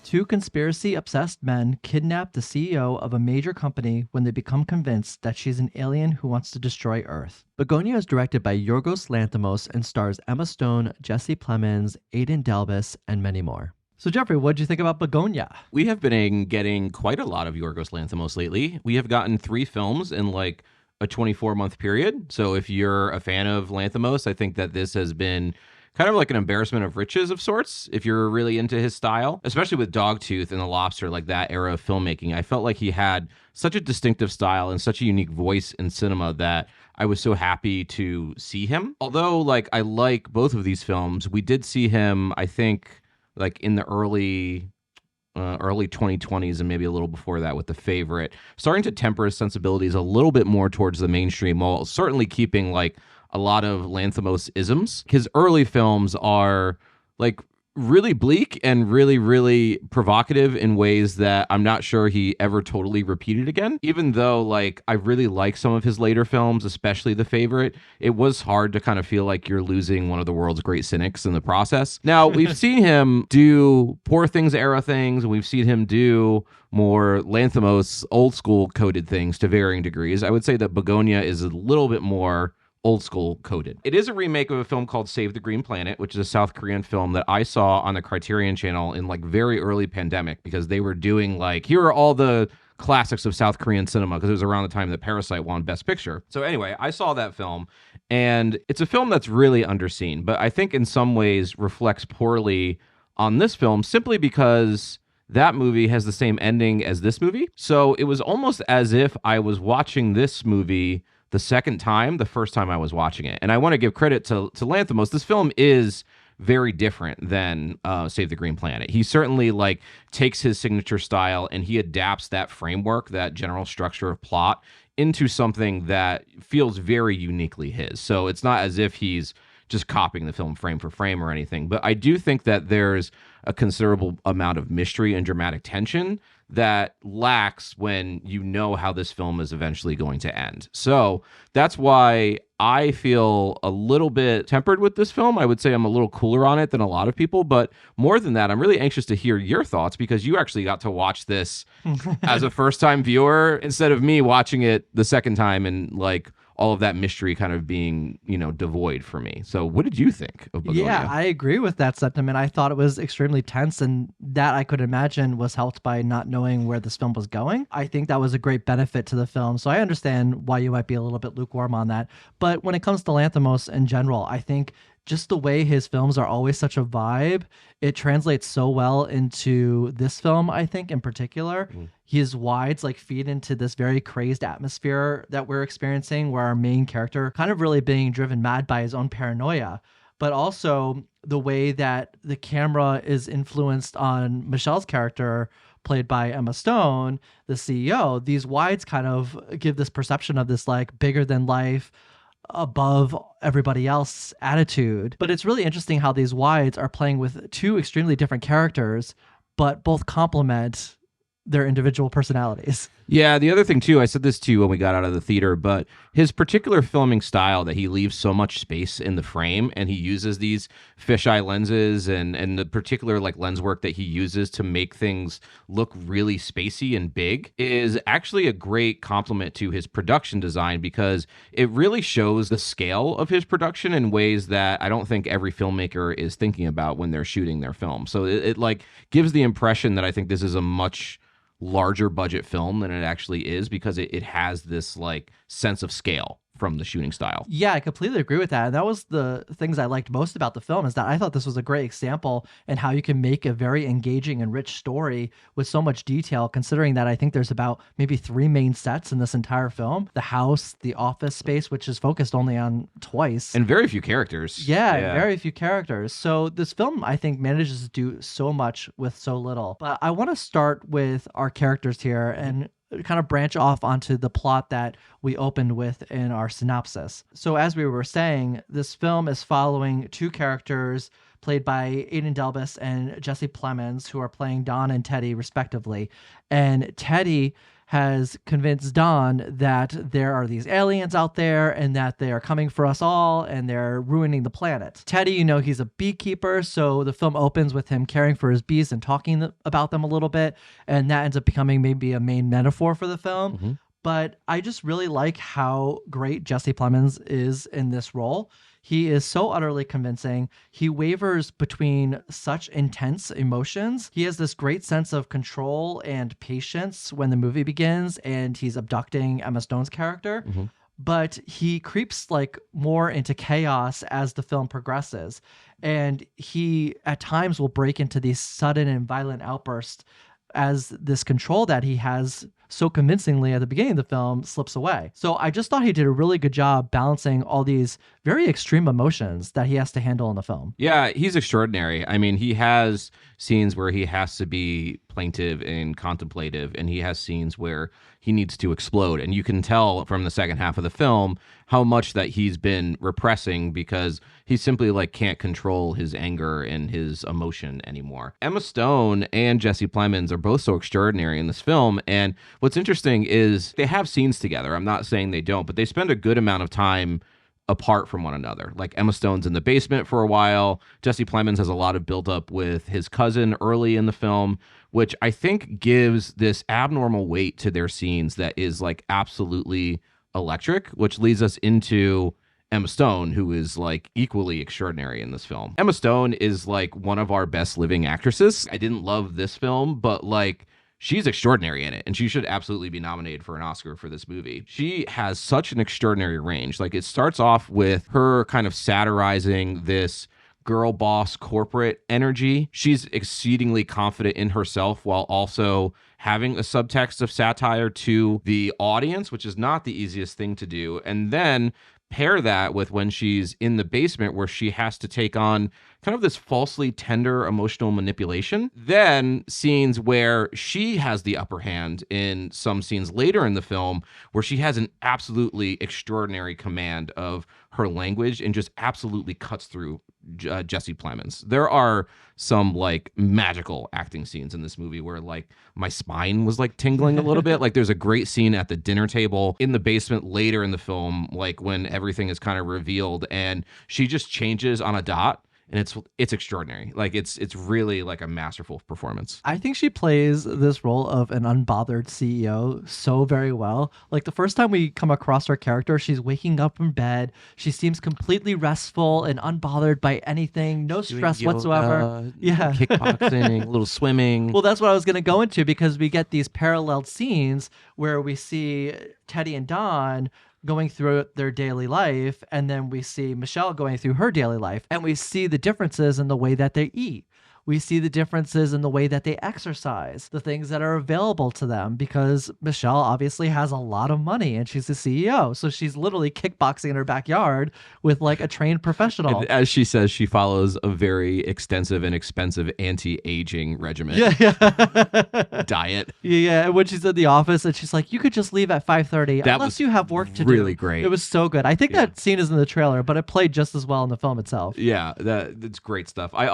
Two conspiracy-obsessed men kidnap the CEO of a major company when they become convinced that she's an alien who wants to destroy Earth. Bugonia is directed by Yorgos Lanthimos and stars Emma Stone, Jesse Plemons, Aidan Delbis, and many more. So Jeffrey, what did you think about Bugonia? We have been getting quite a lot of Yorgos Lanthimos lately. We have gotten 3 films in like a 24-month period. So if you're a fan of Lanthimos, I think that this has been kind of like an embarrassment of riches of sorts, if you're really into his style, especially with Dogtooth and The Lobster, like that era of filmmaking. I felt like he had such a distinctive style and such a unique voice in cinema that I was so happy to see him. Although, like, I like both of these films, we did see him, I think, like in the early 2020s and maybe a little before that with The Favorite, starting to temper his sensibilities a little bit more towards the mainstream, while certainly keeping like a lot of Lanthimos isms. His early films are like really bleak and really, really provocative in ways that I'm not sure he ever totally repeated again. Even though like I really like some of his later films, especially The Favorite, it was hard to kind of feel like you're losing one of the world's great cynics in the process. Now, we've seen him do Poor Things era things, and we've seen him do more Lanthimos old school coded things to varying degrees. I would say that Bugonia is a little bit more old school coded. It is a remake of a film called Save the Green Planet, which is a South Korean film that I saw on the Criterion channel in like very early pandemic, because they were doing like, here are all the classics of South Korean cinema, because it was around the time that Parasite won Best Picture. So anyway, I saw that film, and it's a film that's really underseen, but I think in some ways reflects poorly on this film simply because that movie has the same ending as this movie. So it was almost as if I was watching this movie the second time, the first time I was watching it. And I want to give credit to Lanthimos. This film is very different than Save the Green Planet. He certainly like takes his signature style and he adapts that framework, that general structure of plot, into something that feels very uniquely his. So it's not as if he's just copying the film frame for frame or anything. But I do think that there's a considerable amount of mystery and dramatic tension that lacks when you know how this film is eventually going to end. So that's why I feel a little bit tempered with this film. I would say I'm a little cooler on it than a lot of people, but more than that, I'm really anxious to hear your thoughts, because you actually got to watch this as a first-time viewer instead of me watching it the second time and like all of that mystery kind of being, you know, devoid for me. So what did you think of Bugonia? Yeah, I agree with that sentiment. I thought it was extremely tense, and that I could imagine was helped by not knowing where this film was going. I think that was a great benefit to the film. So I understand why you might be a little bit lukewarm on that. But when it comes to Lanthimos in general, I think just the way his films are always such a vibe, it translates so well into this film, I think, in particular. His wides like feed into this very crazed atmosphere that we're experiencing, where our main character kind of really being driven mad by his own paranoia, but also the way that the camera is influenced on Michelle's character, played by Emma Stone, the CEO. These wides kind of give this perception of this like bigger than life, above everybody else attitude. But it's really interesting how these wides are playing with two extremely different characters, but both complement their individual personalities. Yeah, the other thing too, I said this to you when we got out of the theater, but his particular filming style, that he leaves so much space in the frame and he uses these fisheye lenses and the particular like lens work that he uses to make things look really spacey and big, is actually a great compliment to his production design, because it really shows the scale of his production in ways that I don't think every filmmaker is thinking about when they're shooting their film. So it like gives the impression that I think this is a much larger budget film than it actually is, because it has this like sense of scale from the shooting style. Yeah, I completely agree with that. And that was the things I liked most about the film, is that I thought this was a great example in how you can make a very engaging and rich story with so much detail, considering that I think there's about maybe 3 main sets in this entire film. The house, the office space, which is focused only on twice. And very few characters. Yeah, very few characters. So this film, I think, manages to do so much with so little. But I want to start with our characters here and kind of branch off onto the plot that we opened with in our synopsis. So as we were saying, this film is following 2 characters played by Aidan Delbis and Jesse Plemons, who are playing Don and Teddy respectively. And Teddy has convinced Don that there are these aliens out there and that they are coming for us all and they're ruining the planet. Teddy, he's a beekeeper, so the film opens with him caring for his bees and talking about them a little bit, and that ends up becoming maybe a main metaphor for the film. Mm-hmm. But I just really like how great Jesse Plemons is in this role. He is so utterly convincing. He wavers between such intense emotions. He has this great sense of control and patience when the movie begins and he's abducting Emma Stone's character. Mm-hmm. But he creeps like more into chaos as the film progresses. And he at times will break into these sudden and violent outbursts as this control that he has so convincingly at the beginning of the film slips away. So I just thought he did a really good job balancing all these very extreme emotions that he has to handle in the film. Yeah, he's extraordinary. I mean, he has scenes where he has to be plaintive and contemplative, and he has scenes where he needs to explode. And you can tell from the second half of the film how much that he's been repressing because he simply like can't control his anger and his emotion anymore. Emma Stone and Jesse Plemons are both so extraordinary in this film. And what's interesting is they have scenes together. I'm not saying they don't, but they spend a good amount of time apart from one another. Like Emma Stone's in the basement for a while. Jesse Plemons has a lot of buildup with his cousin early in the film, which I think gives this abnormal weight to their scenes that is like absolutely electric, which leads us into Emma Stone, who is like equally extraordinary in this film. Emma Stone is like one of our best living actresses. I didn't love this film, but like she's extraordinary in it, and she should absolutely be nominated for an Oscar for this movie. She has such an extraordinary range. Like, it starts off with her kind of satirizing this girl boss corporate energy. She's exceedingly confident in herself while also having a subtext of satire to the audience, which is not the easiest thing to do. And then pair that with when she's in the basement where she has to take on kind of this falsely tender emotional manipulation. Then scenes where she has the upper hand in some scenes later in the film where she has an absolutely extraordinary command of her language and just absolutely cuts through Jesse Plemons. There are some like magical acting scenes in this movie where like my spine was like tingling a little bit. Like there's a great scene at the dinner table in the basement later in the film, like when everything is kind of revealed and she just changes on a dot. And it's extraordinary. Like it's really like a masterful performance. I think she plays this role of an unbothered CEO so very well. Like the first time we come across her character, she's waking up in bed. She seems completely restful and unbothered by anything, no stress whatsoever. Yeah, kickboxing, a little swimming. Well, that's what I was going to go into because we get these paralleled scenes where we see Teddy and Don going through their daily life, and then we see Michelle going through her daily life, and we see the differences in the way that they eat. We see the differences in the way that they exercise, the things that are available to them, because Michelle obviously has a lot of money and she's the CEO. So she's literally kickboxing in her backyard with like a trained professional. And as she says, she follows a very extensive and expensive anti-aging regimen. Yeah. Diet. Yeah. And when she's in the office and she's like, you could just leave at 5:30 unless you have work to do. Really great. It was so good. I think that scene is in the trailer, but it played just as well in the film itself. Yeah, that's great stuff. I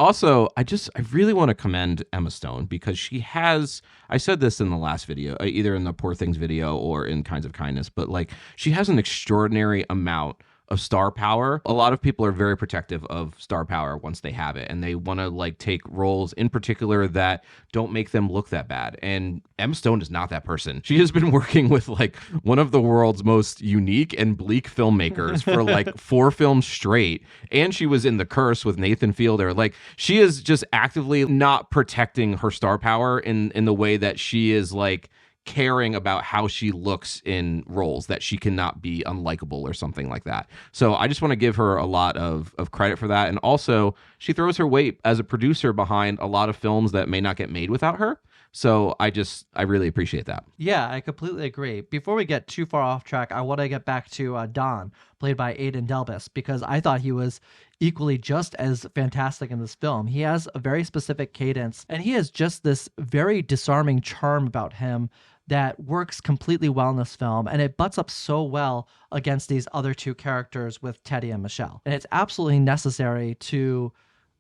really want to commend Emma Stone because she has, I said this in the last video, either in the Poor Things video or in Kinds of Kindness, but like she has an extraordinary amount of star power. A lot of people are very protective of star power once they have it, and they want to like take roles in particular that don't make them look that bad. And Emma Stone is not that person. She has been working with like one of the world's most unique and bleak filmmakers for like 4 films straight. And she was in The Curse with Nathan Fielder. Like she is just actively not protecting her star power in the way that she is like caring about how she looks in roles, that she cannot be unlikable or something like that. So I just want to give her a lot of credit for that. And also she throws her weight as a producer behind a lot of films that may not get made without her. So I really appreciate that. Yeah, I completely agree. Before we get too far off track, I want to get back to Don, played by Aidan Delbis, because I thought he was equally just as fantastic in this film. He has a very specific cadence, and he has just this very disarming charm about him that works completely well in this film, and it butts up so well against these other two characters with Teddy and Michelle. And it's absolutely necessary to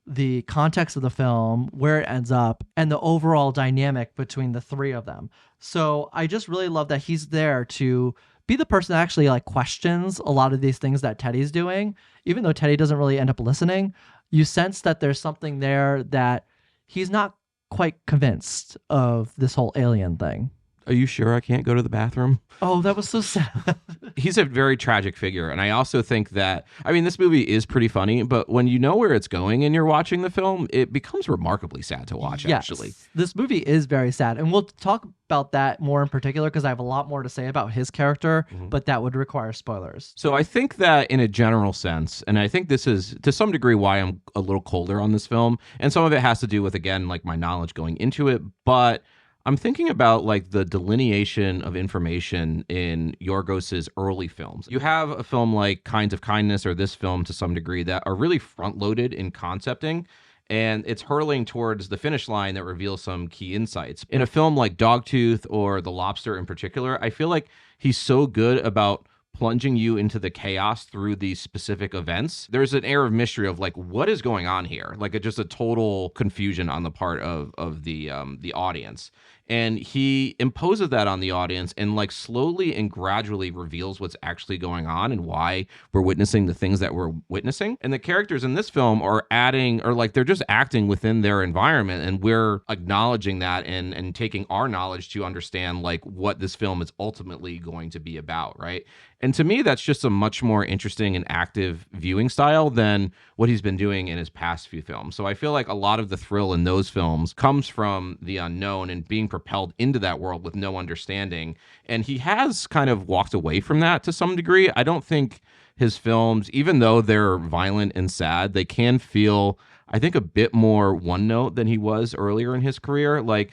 the context of the film, where it ends up, and the overall dynamic between the three of them. So I just really love that he's there to be the person that actually like questions a lot of these things that Teddy's doing. Even though Teddy doesn't really end up listening, you sense that there's something there that he's not quite convinced of this whole alien thing. Are you sure I can't go to the bathroom? Oh, that was so sad. He's a very tragic figure. And I also think that, I mean, this movie is pretty funny, but when you know where it's going and you're watching the film, it becomes remarkably sad to watch, Yes, actually. this movie is very sad. And we'll talk about that more in particular because I have a lot more to say about his character, but that would require spoilers. So I think that in a general sense, and I think this is to some degree why I'm a little colder on this film, and some of it has to do with, again, like my knowledge going into it, but I'm thinking about like the delineation of information in Yorgos's early films. You have a film like Kinds of Kindness or this film to some degree that are really front-loaded in concepting, and it's hurtling towards the finish line that reveals some key insights. In a film like Dogtooth or The Lobster in particular, I feel like he's so good about plunging you into the chaos through these specific events. There's an air of mystery of like, what is going on here? Like just a total confusion on the part of the audience. And he imposes that on the audience and like slowly and gradually reveals what's actually going on and why we're witnessing the things that we're witnessing. And the characters in this film are adding, or like they're just acting within their environment, and we're acknowledging that and taking our knowledge to understand like what this film is ultimately going to be about, right? And to me, that's just a much more interesting and active viewing style than what he's been doing in his past few films. So I feel like a lot of the thrill in those films comes from the unknown and being propelled into that world with no understanding. And he has kind of walked away from that to some degree. I don't think his films, even though they're violent and sad, they can feel, I think, a bit more one note than he was earlier in his career. Like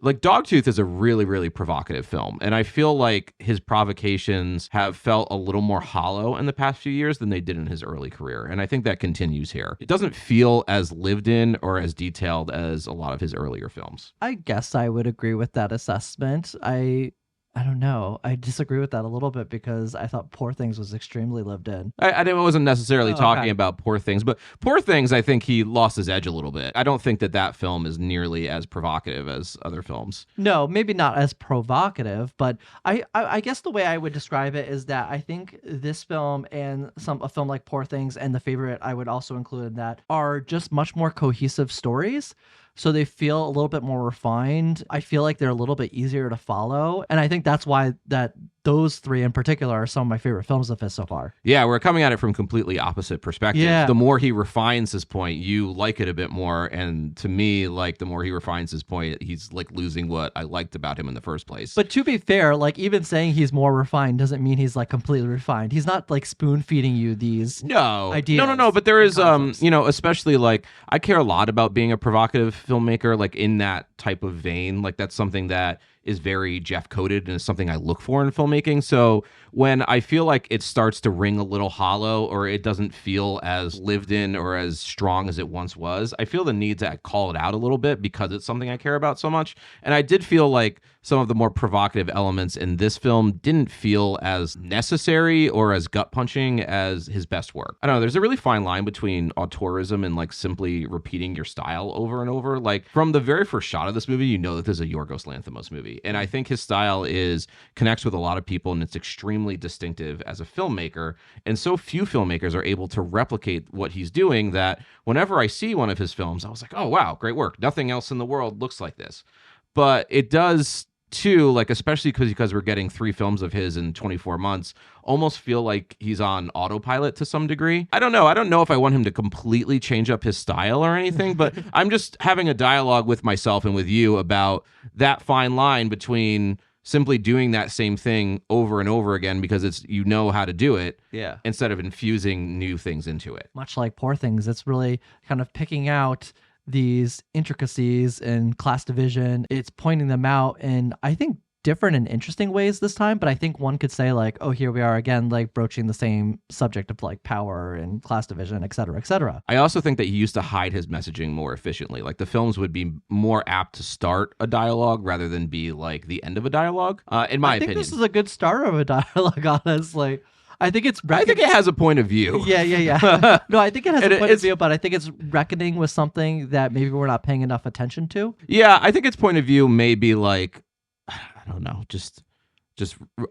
Dogtooth is a really, really provocative film. And I feel like his provocations have felt a little more hollow in the past few years than they did in his early career. And I think that continues here. It doesn't feel as lived in or as detailed as a lot of his earlier films. I guess I would agree with that assessment. I don't know. I disagree with that a little bit because I thought Poor Things was extremely lived in. I wasn't necessarily talking okay. about Poor Things, but Poor Things, I think he lost his edge a little bit. I don't think that film is nearly as provocative as other films. No, maybe not as provocative, but I guess the way I would describe it is that I think this film and a film like Poor Things and The Favorite I would also include in that are just much more cohesive stories. So they feel a little bit more refined. I feel like they're a little bit easier to follow. And I think that's why those three in particular are some of my favorite films of his so far. Yeah, we're coming at it from completely opposite perspectives. Yeah. The more he refines his point, you like it a bit more. And to me, like the more he refines his point, he's like losing what I liked about him in the first place. But to be fair, like even saying he's more refined doesn't mean he's like completely refined. He's not like spoon feeding you these ideas. No. But there is, especially like I care a lot about being a provocative filmmaker, like in that type of vein. Like that's something that is very Geoff coded and is something I look for in filmmaking. So when I feel like it starts to ring a little hollow or it doesn't feel as lived in or as strong as it once was, I feel the need to call it out a little bit because it's something I care about so much. And I did feel like some of the more provocative elements in this film didn't feel as necessary or as gut punching as his best work. I don't know. There's a really fine line between auteurism and like simply repeating your style over and over. Like from the very first shot of this movie, you know that this is a Yorgos Lanthimos movie. And I think his style connects with a lot of people and it's extremely distinctive as a filmmaker. And so few filmmakers are able to replicate what he's doing that whenever I see one of his films, I was like, oh, wow, great work. Nothing else in the world looks like this. But it does too, like especially because we're getting 3 films of his in 24 months, almost feel like he's on autopilot to some degree. I don't know if I want him to completely change up his style or anything, but I'm just having a dialogue with myself and with you about that fine line between simply doing that same thing over and over again because it's how to do it, instead of infusing new things into it. Much like Poor Things, it's really kind of picking out these intricacies in class division. It's pointing them out in, I think, different and interesting ways this time. But I think one could say like, oh, here we are again, like broaching the same subject of like power and class division, et cetera, et cetera. I also think that he used to hide his messaging more efficiently. Like the films would be more apt to start a dialogue rather than be like the end of a dialogue, in my opinion. I think this is a good start of a dialogue, honestly. I think it's. I think it has a point of view. Yeah. No, I think it has And a point of view, but I think it's reckoning with something that maybe we're not paying enough attention to. Yeah, I think its point of view may be like, I don't know, just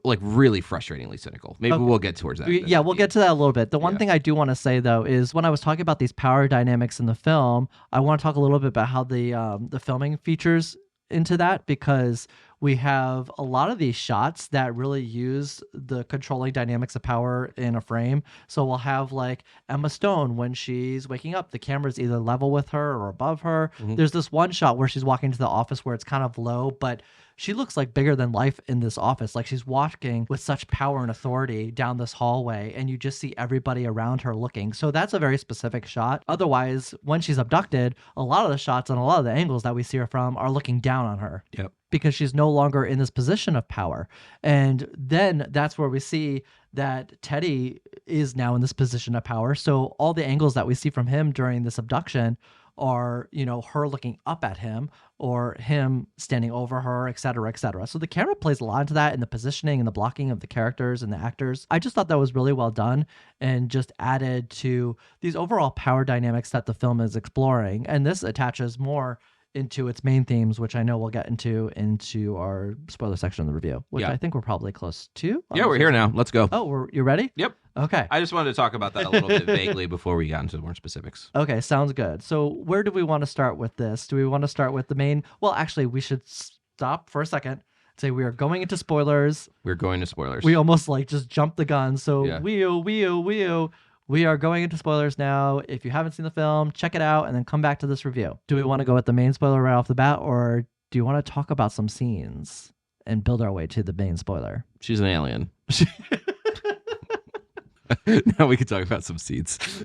like really frustratingly cynical. Maybe we'll get towards that. Yeah, we'll get to that a little bit. The one thing I do want to say though is when I was talking about these power dynamics in the film, I want to talk a little bit about how the filming features into that, because we have a lot of these shots that really use the controlling dynamics of power in a frame. So we'll have like Emma Stone when she's waking up, the camera's either level with her or above her. There's this one shot where she's walking to the office where it's kind of low, but she looks like bigger than life in this office. Like she's walking with such power and authority down this hallway, and you just see everybody around her looking. So that's a very specific shot. Otherwise, when she's abducted, a lot of the shots and a lot of the angles that we see her from are looking down on her. Yep. Because she's no longer in this position of power. And then that's where we see that Teddy is now in this position of power. So all the angles that we see from him during this abduction are, her looking up at him or him standing over her, et cetera, et cetera. So the camera plays a lot into that, and the positioning and the blocking of the characters and the actors. I just thought that was really well done and just added to these overall power dynamics that the film is exploring. And this attaches more into its main themes, which I know we'll get into our spoiler section of the review, which I think we're probably close to. Yeah, we're here now. Let's go. Oh, you ready? Yep. Okay. I just wanted to talk about that a little bit vaguely before we got into more specifics. Okay, sounds good. So where do we want to start with this? Do we want to start with the main? Well, actually, we should stop for a second. Say we are going into spoilers. We're going to spoilers. We almost like just jumped the gun. So Yeah. we are going into spoilers now. If you haven't seen the film, check it out and then come back to this review. Do we want to go with the main spoiler right off the bat, or do you want to talk about some scenes and build our way to the main spoiler? She's an alien. Now we can talk about some seeds.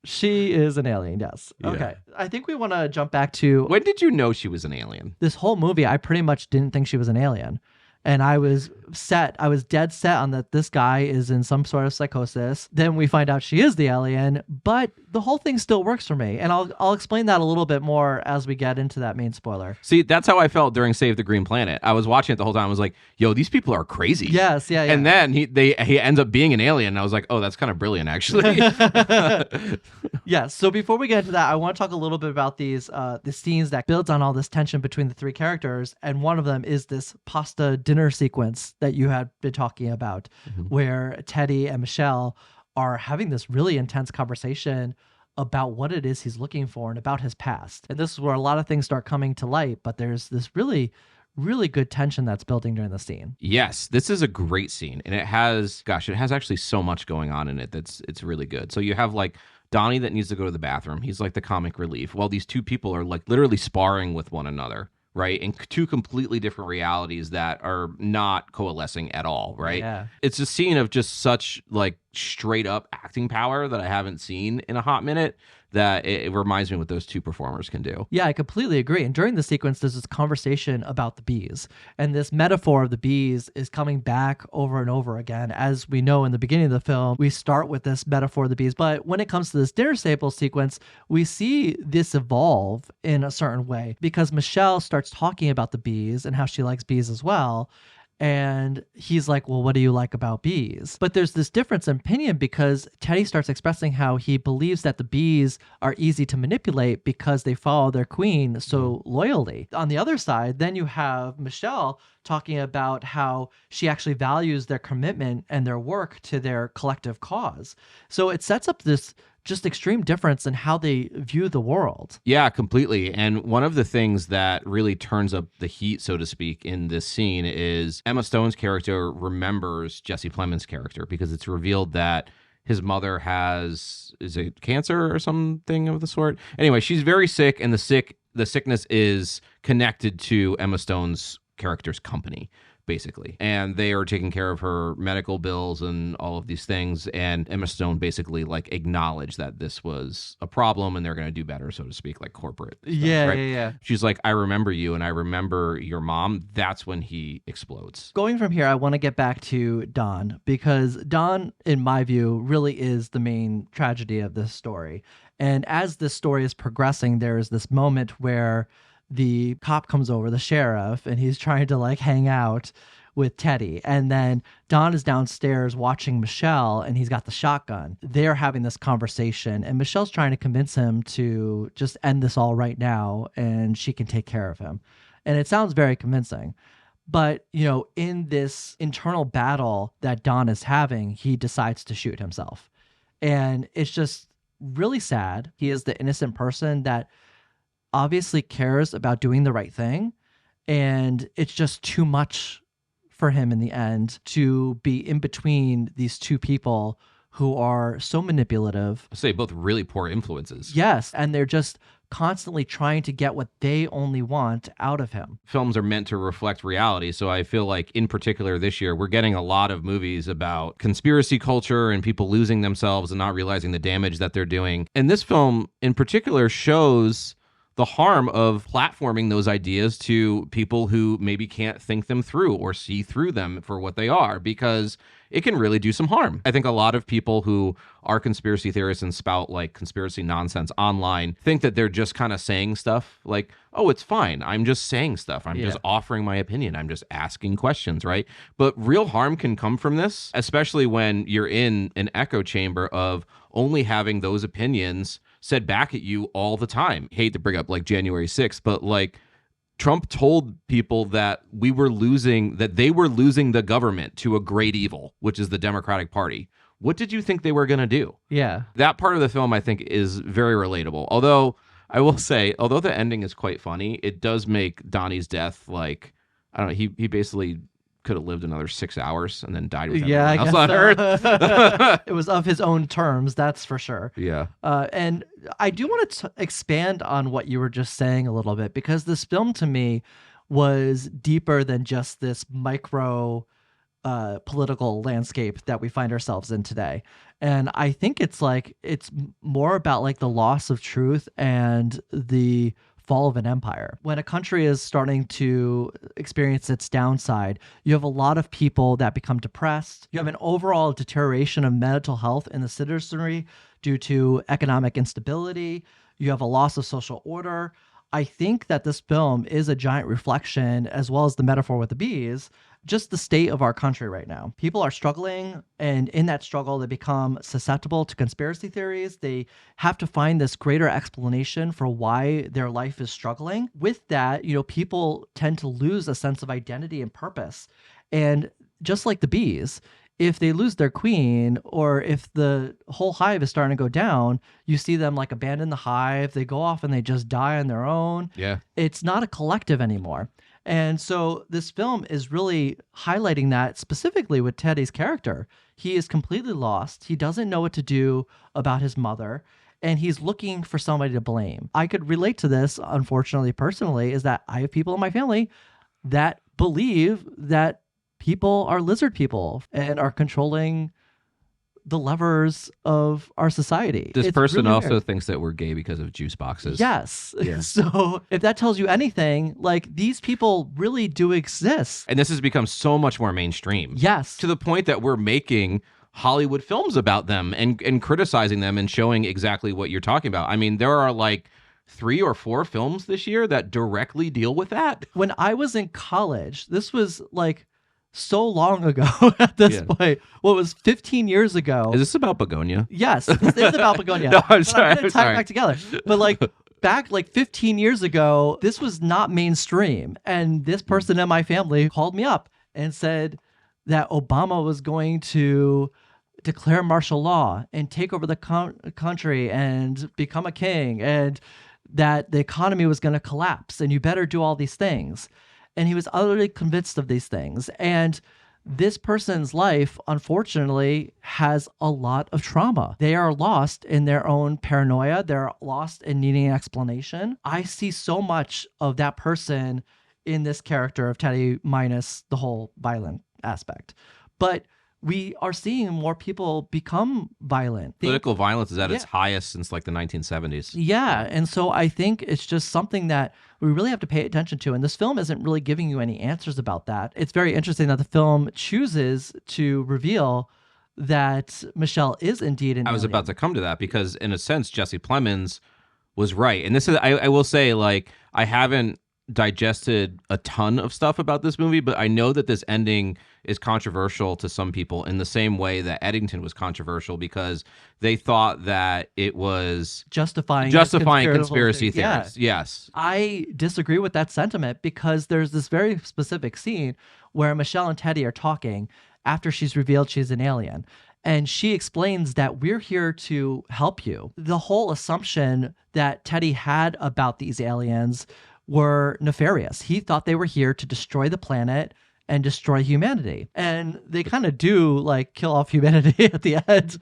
She is an alien, yes. Yeah. Okay. I think we want to jump back to... When did you know she was an alien? This whole movie, I pretty much didn't think she was an alien. And I was dead set on that this guy is in some sort of psychosis. Then we find out she is the alien, but the whole thing still works for me. And I'll explain that a little bit more as we get into that main spoiler. See, that's how I felt during Save the Green Planet. I was watching it the whole time. I was like, yo, these people are crazy. Yes, yeah. And then he ends up being an alien. And I was like, oh, that's kind of brilliant, actually. Yes. So before we get into that, I want to talk a little bit about the scenes that builds on all this tension between the three characters. And one of them is this pasta dinner sequence that you had been talking about, where Teddy and Michelle are having this really intense conversation about what it is he's looking for and about his past. And this is where a lot of things start coming to light, but there's this really good tension that's building during the scene. Yes, this is a great scene. And it has actually so much going on in it it's really good. So you have like Donnie that needs to go to the bathroom. He's like the comic relief, while these two people are like literally sparring with one another. Right? In two completely different realities that are not coalescing at all, right? Yeah. It's a scene of just such like straight up acting power that I haven't seen in a hot minute, that it reminds me what those two performers can do. Yeah, I completely agree. And during the sequence, there's this conversation about the bees. And this metaphor of the bees is coming back over and over again. As we know in the beginning of the film, we start with this metaphor of the bees. But when it comes to this dinner table sequence, we see this evolve in a certain way, because Michelle starts talking about the bees and how she likes bees as well. And he's like, well, what do you like about bees? But there's this difference in opinion, because Teddy starts expressing how he believes that the bees are easy to manipulate because they follow their queen so loyally. On the other side, then you have Michelle talking about how she actually values their commitment and their work to their collective cause. So it sets up this just extreme difference in how they view the world. Yeah, completely. And one of the things that really turns up the heat, so to speak, in this scene is Emma Stone's character remembers Jesse Plemons' character, because it's revealed that his mother is it cancer or something of the sort? Anyway, she's very sick, and the sickness is connected to Emma Stone's character's company, basically. And they are taking care of her medical bills and all of these things. And Emma Stone basically like acknowledged that this was a problem and they're going to do better, so to speak, like corporate stuff, Yeah, right? yeah. She's like, I remember you and I remember your mom. That's when he explodes. Going from here, I want to get back to Don, because Don, in my view, really is the main tragedy of this story. And as this story is progressing, there is this moment where the cop comes over, the sheriff, and he's trying to like hang out with Teddy. And then Don is downstairs watching Michelle, and he's got the shotgun. They're having this conversation, and Michelle's trying to convince him to just end this all right now, and she can take care of him. And it sounds very convincing. But, in this internal battle that Don is having, he decides to shoot himself. And it's just really sad. He is the innocent person that obviously cares about doing the right thing. And it's just too much for him in the end to be in between these two people who are so manipulative. I'll say both really poor influences. Yes. And they're just constantly trying to get what they only want out of him. Films are meant to reflect reality. So I feel like in particular this year, we're getting a lot of movies about conspiracy culture and people losing themselves and not realizing the damage that they're doing. And this film in particular shows the harm of platforming those ideas to people who maybe can't think them through or see through them for what they are, because it can really do some harm. I think a lot of people who are conspiracy theorists and spout like conspiracy nonsense online think that they're just kind of saying stuff like, oh, it's fine. I'm just saying stuff. I'm just offering my opinion. I'm just asking questions, right? But real harm can come from this, especially when you're in an echo chamber of only having those opinions said back at you all the time. Hate to bring up like January 6th, but like Trump told people that they were losing the government to a great evil, which is the Democratic Party. What did you think they were going to do? Yeah. That part of the film, I think, is very relatable. Although I will say, although the ending is quite funny, it does make Donnie's death like, I don't know, he basically could have lived another 6 hours and then died with everyone else on Earth. It was of his own terms, that's for sure. Yeah. And I do want to expand on what you were just saying a little bit, because this film to me was deeper than just this micro political landscape that we find ourselves in today. And I think it's more about like the loss of truth and the fall of an empire. When a country is starting to experience its downside, you have a lot of people that become depressed. You have an overall deterioration of mental health in the citizenry due to economic instability. You have a loss of social order. I think that this film is a giant reflection, as well as the metaphor with the bees, just the state of our country right now. People are struggling, and in that struggle, they become susceptible to conspiracy theories. They have to find this greater explanation for why their life is struggling. With that, people tend to lose a sense of identity and purpose. And just like the bees, if they lose their queen, or if the whole hive is starting to go down, you see them like abandon the hive. They go off and they just die on their own. Yeah. It's not a collective anymore. And so this film is really highlighting that specifically with Teddy's character. He is completely lost. He doesn't know what to do about his mother, and he's looking for somebody to blame. I could relate to this, unfortunately, personally, is that I have people in my family that believe that people are lizard people and are controlling the levers of our society. This It's person really also weird. thinks that we're gay because of juice boxes. Yes. Yeah. So if that tells you anything, like these people really do exist. And this has become so much more mainstream. Yes. To the point that we're making Hollywood films about them and criticizing them and showing exactly what you're talking about. I mean, there are like 3 or 4 films this year that directly deal with that. When I was in college, this was like so long ago at this point. Well, it was 15 years ago. Is this about Bugonia? Yes, this is about Bugonia. No, I'm But sorry. I'm gonna I'm tie it sorry. back together. But like back like 15 years ago, this was not mainstream. And this person in my family called me up and said that Obama was going to declare martial law and take over the country and become a king, and that the economy was going to collapse and you better do all these things. And he was utterly convinced of these things. And this person's life, unfortunately, has a lot of trauma. They are lost in their own paranoia. They're lost in needing an explanation. I see so much of that person in this character of Teddy, minus the whole violent aspect. But we are seeing more people become violent. Political violence is at its Yeah. highest since like the 1970s. Yeah. And so I think it's just something that we really have to pay attention to. And this film isn't really giving you any answers about that. It's very interesting that the film chooses to reveal that Michelle is indeed an I was alien. about to come to that because in a sense, Jesse Plemons was right. And this is, I will say, like, I haven't digested a ton of stuff about this movie, but I know that this ending is controversial to some people in the same way that Eddington was controversial because they thought that it was justifying conspiracy Yeah. theories. Yes. I disagree with that sentiment because there's this very specific scene where Michelle and Teddy are talking after she's revealed she's an alien. And she explains that we're here to help you. The whole assumption that Teddy had about these aliens were nefarious. He thought they were here to destroy the planet and destroy humanity. And they kind of do like kill off humanity at the end.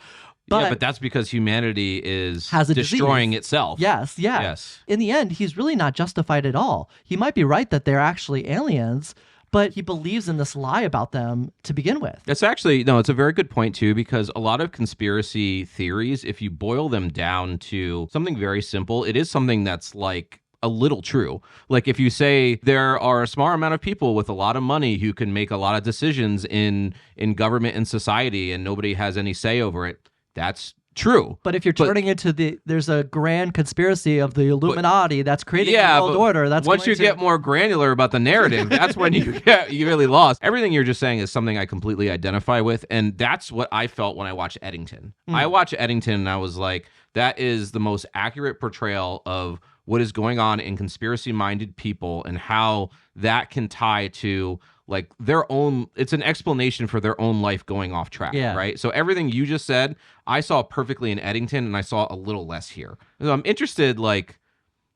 But that's because humanity has a destroying disease. itself. Yes, yeah. Yes. In the end, he's really not justified at all. He might be right that they're actually aliens, but he believes in this lie about them to begin with. It's actually, no, it's a very good point too, because a lot of conspiracy theories, if you boil them down to something very simple, it is something that's like a little true. Like if you say there are a small amount of people with a lot of money who can make a lot of decisions in government and society and nobody has any say over it, that's true. But if you're turning into there's a grand conspiracy of the Illuminati that's creating a world order. That's once you get more granular about the narrative, that's when you really lost. Everything you're just saying is something I completely identify with, and that's what I felt when I watched Eddington. I watched Eddington and I was like, that is the most accurate portrayal of what is going on in conspiracy-minded people and how that can tie to like their own, it's an explanation for their own life going off track, right? So everything you just said, I saw perfectly in Eddington and I saw a little less here. So I'm interested, like,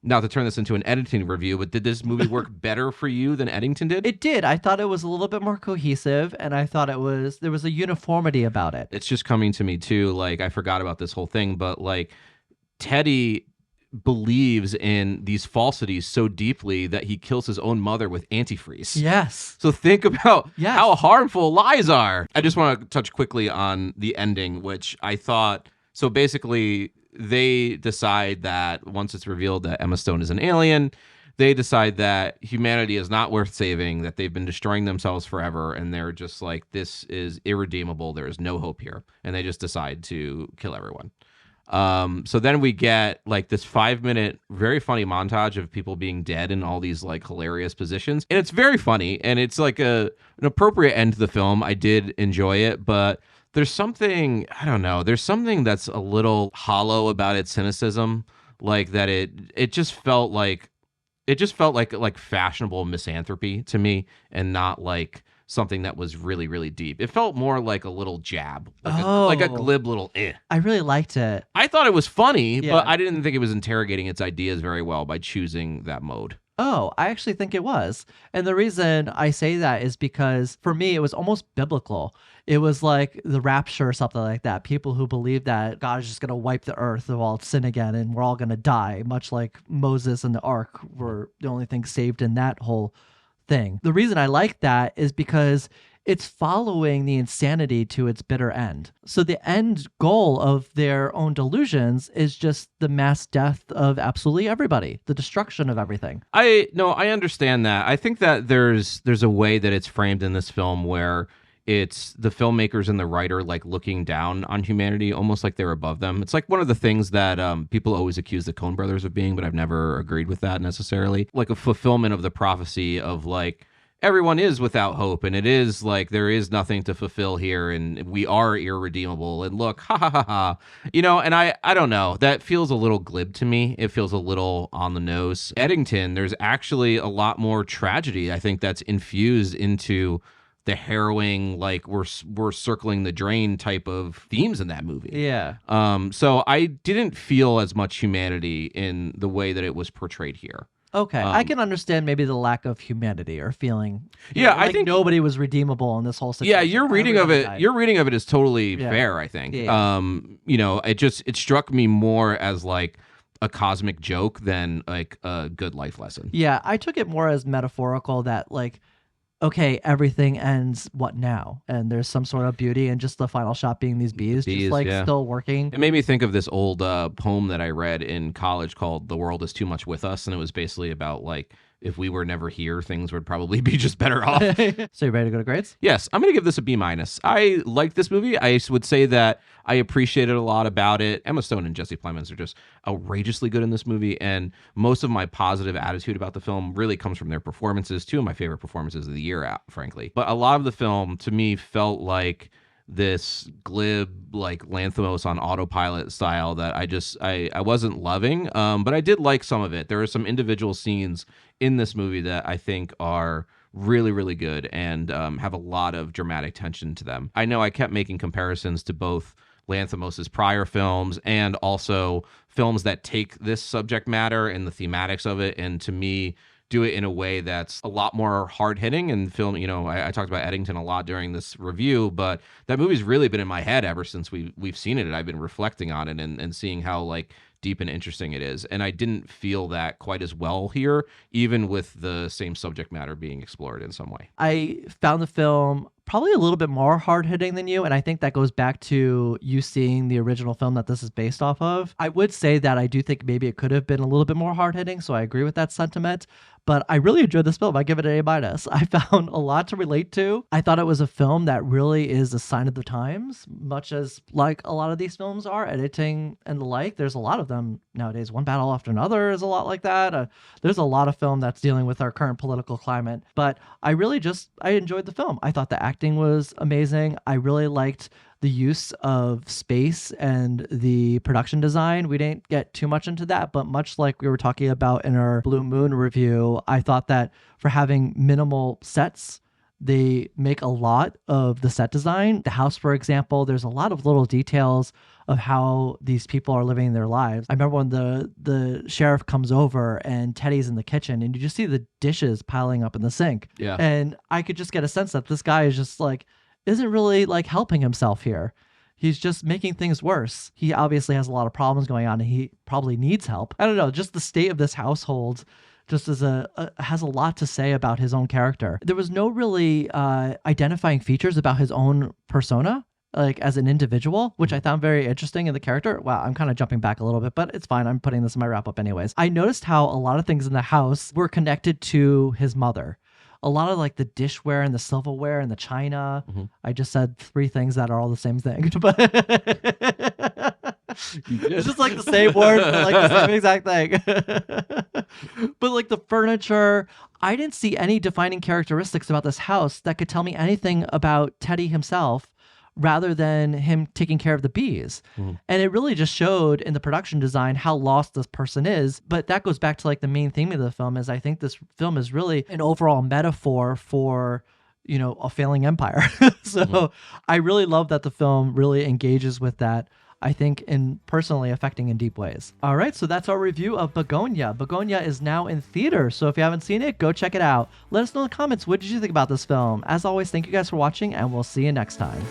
not to turn this into an Eddington review, but did this movie work better for you than Eddington did? It did. I thought it was a little bit more cohesive and I thought there was a uniformity about it. It's just coming to me too, like I forgot about this whole thing, but like Teddy believes in these falsities so deeply that he kills his own mother with antifreeze. Yes. So think about how harmful lies are. I just want to touch quickly on the ending, which I thought, so basically they decide that once it's revealed that Emma Stone is an alien, they decide that humanity is not worth saving, that they've been destroying themselves forever, and they're just like, this is irredeemable. There is no hope here. And they just decide to kill everyone. So then we get like this 5-minute, very funny montage of people being dead in all these like hilarious positions. And it's very funny. And it's like an appropriate end to the film. I did enjoy it, but there's something, I don't know, there's something that's a little hollow about its cynicism. Like that it just felt like fashionable misanthropy to me and not like something that was really, really deep. It felt more like a little jab, like a glib little eh. I really liked it. I thought it was funny, but I didn't think it was interrogating its ideas very well by choosing that mode. Oh, I actually think it was. And the reason I say that is because for me, it was almost biblical. It was like the rapture or something like that. People who believe that God is just going to wipe the earth of all sin again and we're all going to die, much like Moses and the ark were the only thing saved in that whole thing. The reason I like that is because it's following the insanity to its bitter end. So the end goal of their own delusions is just the mass death of absolutely everybody, the destruction of everything. I understand that. I think that there's a way that it's framed in this film where it's the filmmakers and the writer like looking down on humanity, almost like they're above them. It's like one of the things that people always accuse the Coen brothers of being, but I've never agreed with that necessarily. Like a fulfillment of the prophecy of like, everyone is without hope, and it is like there is nothing to fulfill here, and we are irredeemable, and look, ha ha ha ha. You know, and I don't know. That feels a little glib to me. It feels a little on the nose. Eddington, there's actually a lot more tragedy, I think, that's infused into the harrowing, like we're circling the drain type of themes in that movie. Yeah. So I didn't feel as much humanity in the way that it was portrayed here. Okay, I can understand maybe the lack of humanity or feeling. I think nobody was redeemable in this whole situation. Yeah, your reading of it is totally fair, I think. Yeah. You know, it struck me more as like a cosmic joke than like a good life lesson. Yeah, I took it more as metaphorical that like, okay, everything ends, what now? And there's some sort of beauty and just the final shot being these bees just like still working. It made me think of this old poem that I read in college called The World is Too Much With Us. And it was basically about like if we were never here, things would probably be just better off. So you ready to go to grades? Yes, I'm going to give this a B-. I like this movie. I would say that I appreciated a lot about it. Emma Stone and Jesse Plemons are just outrageously good in this movie, and most of my positive attitude about the film really comes from their performances. Two of my favorite performances of the year, frankly. But a lot of the film, to me, felt like this glib, like Lanthimos on autopilot style that I wasn't loving, but I did like some of it. There are some individual scenes in this movie that I think are really, really good and have a lot of dramatic tension to them. I know I kept making comparisons to both Lanthimos' prior films and also films that take this subject matter and the thematics of it, and to me, do it in a way that's a lot more hard-hitting. And film, I talked about Eddington a lot during this review, but that movie's really been in my head ever since we've seen it, and I've been reflecting on it and seeing how like deep and interesting it is. And I didn't feel that quite as well here, even with the same subject matter being explored in some way. I found the film probably a little bit more hard-hitting than you, and I think that goes back to you seeing the original film that this is based off of. I would say that I do think maybe it could have been a little bit more hard-hitting, so I agree with that sentiment, but I really enjoyed this film. I give it an A-. I found a lot to relate to. I thought it was a film that really is a sign of the times, much as like a lot of these films are, editing and the like. There's a lot of them nowadays. One Battle After Another is a lot like that. There's a lot of film that's dealing with our current political climate, but I enjoyed the film. I thought the acting was amazing. I really liked the use of space and the production design. We didn't get too much into that, but much like we were talking about in our Blue Moon review, I thought that for having minimal sets, they make a lot of the set design. The house, for example, there's a lot of little details of how these people are living their lives. I remember when the sheriff comes over and Teddy's in the kitchen and you just see the dishes piling up in the sink. Yeah. And I could just get a sense that this guy is just like, isn't really like helping himself here. He's just making things worse. He obviously has a lot of problems going on and he probably needs help. I don't know, just the state of this household just has a lot to say about his own character. There was no really identifying features about his own persona, like as an individual, which I found very interesting in the character. Wow, I'm kind of jumping back a little bit, but it's fine. I'm putting this in my wrap up anyways. I noticed how a lot of things in the house were connected to his mother. A lot of like the dishware and the silverware and the china. Mm-hmm. I just said 3 things that are all the same thing, but it's just like the same word, but like the same exact thing. But like the furniture, I didn't see any defining characteristics about this house that could tell me anything about Teddy himself, rather than him taking care of the bees. Mm. And it really just showed in the production design how lost this person is. But that goes back to like the main theme of the film is I think this film is really an overall metaphor for, a failing empire. So I really love that the film really engages with that, I think, in personally affecting in deep ways. All right, so that's our review of Bugonia. Bugonia is now in theaters, so if you haven't seen it, go check it out. Let us know in the comments, what did you think about this film? As always, thank you guys for watching, and we'll see you next time.